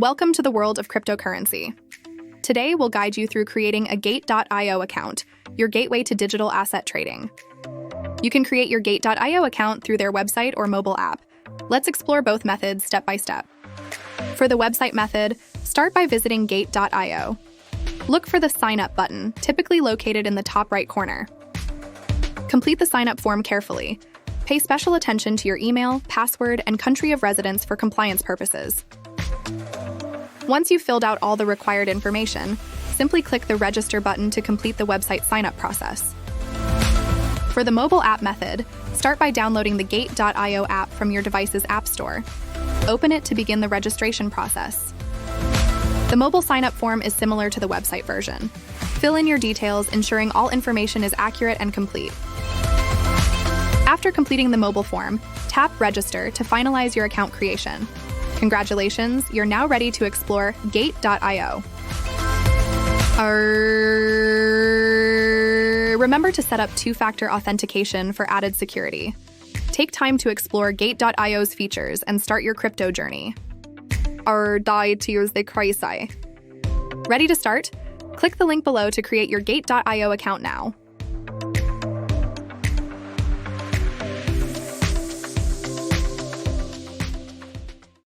Welcome to the world of cryptocurrency. Today, we'll guide you through creating a Gate.io account, your gateway to digital asset trading. You can create your Gate.io account through their website or mobile app. Let's explore both methods step by step. For the website method, start by visiting Gate.io. Look for the Sign Up button, typically located in the top right corner. Complete the sign-up form carefully. Pay special attention to your email, password, and country of residence for compliance purposes. Once you've filled out all the required information, simply click the Register button to complete the website sign-up process. For the mobile app method, start by downloading the Gate.io app from your device's app store. Open it to begin the registration process. The mobile sign-up form is similar to the website version. Fill in your details, ensuring all information is accurate and complete. After completing the mobile form, tap Register to finalize your account creation. Congratulations, you're now ready to explore Gate.io. Remember to set up two-factor authentication for added security. Take time to explore Gate.io's features and start your crypto journey. Ready to start? Click the link below to create your Gate.io account now.